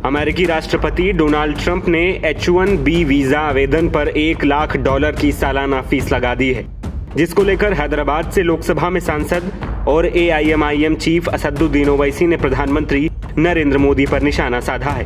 अमेरिकी राष्ट्रपति Donald Trump ने H1B वीजा आवेदन पर $1 लाख की सालाना फीस लगा दी है, जिसको लेकर हैदराबाद से लोकसभा में सांसद और AIMIM चीफ असदुद्दीन ओवैसी ने प्रधानमंत्री नरेंद्र मोदी पर निशाना साधा है।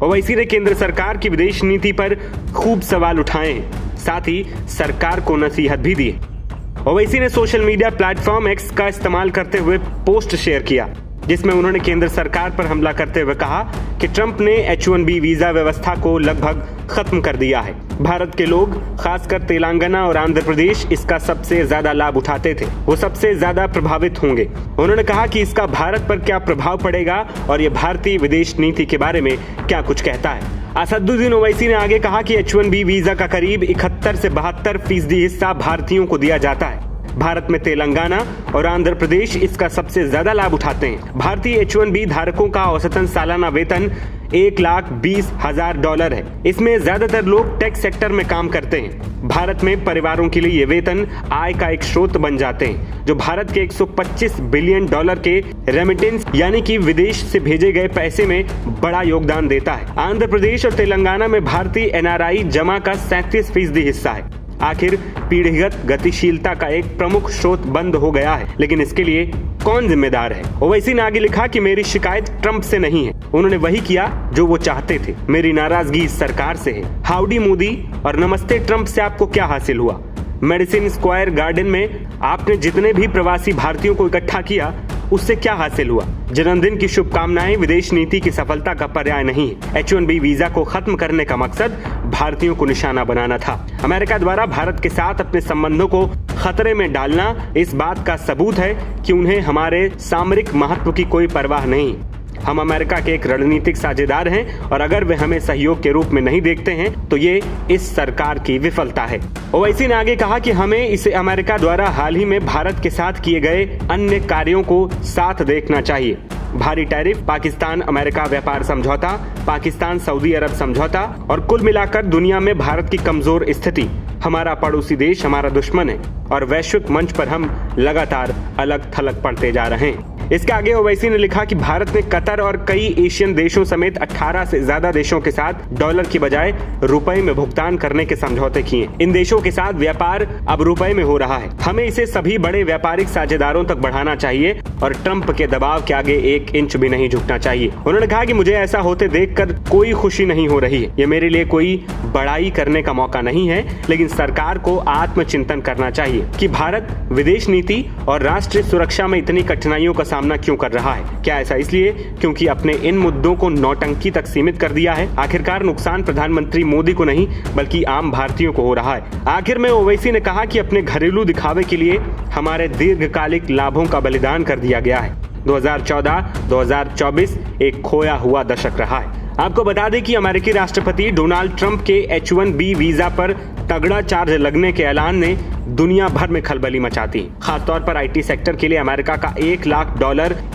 ओवैसी ने केंद्र सरकार की विदेश नीति पर खूब सवाल उठाए हैं, साथ ही सरकार को नसीहत भी दी है। ओवैसी ने सोशल मीडिया प्लेटफॉर्म X का इस्तेमाल करते हुए पोस्ट शेयर किया, जिसमें उन्होंने केंद्र सरकार पर हमला करते हुए कहा कि ट्रंप ने H1B वीजा व्यवस्था को लगभग खत्म कर दिया है। भारत के लोग, खासकर तेलंगाना और आंध्र प्रदेश, इसका सबसे ज्यादा लाभ उठाते थे, वो सबसे ज्यादा प्रभावित होंगे। उन्होंने कहा कि इसका भारत पर क्या प्रभाव पड़ेगा और ये भारतीय विदेश नीति के बारे में क्या कुछ कहता है। असदुद्दीन ओवैसी ने आगे कहा कि H1B वीजा का करीब 71 से 72% हिस्सा भारतीयों को दिया जाता है। भारत में तेलंगाना और आंध्र प्रदेश इसका सबसे ज्यादा लाभ उठाते हैं। भारतीय H1B धारकों का औसतन सालाना वेतन $1,20,000 है। इसमें ज्यादातर लोग टेक सेक्टर में काम करते हैं। भारत में परिवारों के लिए ये वेतन आय का एक स्रोत बन जाते हैं, जो भारत के $125 बिलियन के रेमिटेंस यानी कि विदेश से भेजे गए पैसे में बड़ा योगदान देता है। आंध्र प्रदेश और तेलंगाना में भारतीय NRI जमा का 37% हिस्सा है। आखिर पीढ़ीगत गतिशीलता का एक प्रमुख स्रोत बंद हो गया है, लेकिन इसके लिए कौन जिम्मेदार है। ओवैसी ने आगे लिखा कि मेरी शिकायत ट्रंप से नहीं है, उन्होंने वही किया जो वो चाहते थे। मेरी नाराजगी इस सरकार से है। हाउडी मोदी और नमस्ते ट्रंप से आपको क्या हासिल हुआ? मेडिसिन स्क्वायर गार्डन में आपने जितने भी प्रवासी भारतीयों को इकट्ठा किया, उससे क्या हासिल हुआ? जन्मदिन की शुभकामनाएं विदेश नीति की सफलता का पर्याय नहीं है। H1B वीजा को खत्म करने का मकसद भारतीयों को निशाना बनाना था। अमेरिका द्वारा भारत के साथ अपने संबंधों को खतरे में डालना इस बात का सबूत है कि उन्हें हमारे सामरिक महत्व की कोई परवाह नहीं। हम अमेरिका के एक रणनीतिक साझेदार हैं और अगर वे हमें सहयोग के रूप में नहीं देखते हैं तो ये इस सरकार की विफलता है। ओवैसी ने आगे कहा कि हमें इसे अमेरिका द्वारा हाल ही में भारत के साथ किए गए अन्य कार्यों को साथ देखना चाहिए। भारी टैरिफ, पाकिस्तान अमेरिका व्यापार समझौता, पाकिस्तान सऊदी अरब समझौता और कुल मिलाकर दुनिया में भारत की कमजोर स्थिति। हमारा पड़ोसी देश हमारा दुश्मन है और वैश्विक मंच पर हम लगातार अलग थलग पड़ते जा रहे हैं। इसके आगे ओवैसी ने लिखा कि भारत ने कतर और कई एशियन देशों समेत 18 से ज्यादा देशों के साथ डॉलर की बजाय रुपए में भुगतान करने के समझौते किए। इन देशों के साथ व्यापार अब रुपए में हो रहा है। हमें इसे सभी बड़े व्यापारिक साझेदारों तक बढ़ाना चाहिए और ट्रंप के दबाव के आगे 1 इंच भी नहीं झुकना चाहिए। उन्होंने कहा कि मुझे ऐसा होते देखकर कोई खुशी नहीं हो रही है। ये मेरे लिए कोई बड़ाई करने का मौका नहीं है, लेकिन सरकार को आत्मचिंतन करना चाहिए कि भारत विदेश नीति और राष्ट्रीय सुरक्षा में इतनी कठिनाइयों का सामना क्यों कर रहा है। क्या ऐसा इसलिए क्योंकि अपने इन मुद्दों को नौटंकी तक सीमित कर दिया है? आखिरकार नुकसान प्रधानमंत्री मोदी को नहीं बल्कि आम भारतीयों को हो रहा है। आखिर में ओवैसी ने कहा कि अपने घरेलू दिखावे के लिए हमारे दीर्घकालिक लाभों का बलिदान कर दिया गया है। 2014-2024 एक खोया हुआ दशक रहा है। आपको बता दें कि अमेरिकी राष्ट्रपति डोनाल्ड ट्रंप के H1B वीजा पर तगड़ा चार्ज लगने के ऐलान ने दुनिया भर में खलबली मचा दी। खासतौर पर IT सेक्टर के लिए अमेरिका का $1 लाख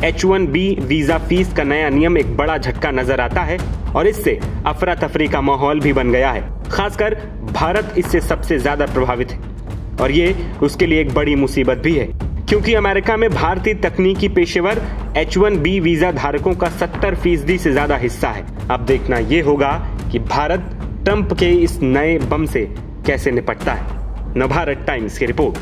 H1B वीजा फीस का नया नियम एक बड़ा झटका नजर आता है और इससे अफरा तफरी का माहौल भी बन गया है। खासकर भारत इससे सबसे ज्यादा प्रभावित है और ये उसके लिए एक बड़ी मुसीबत भी है, क्योंकि अमेरिका में भारतीय तकनीकी पेशेवर H1B वीजा धारकों का 70% से ज्यादा हिस्सा है। अब देखना ये होगा कि भारत ट्रंप के इस नए बम से कैसे निपटता है। नवभारत टाइम्स की रिपोर्ट।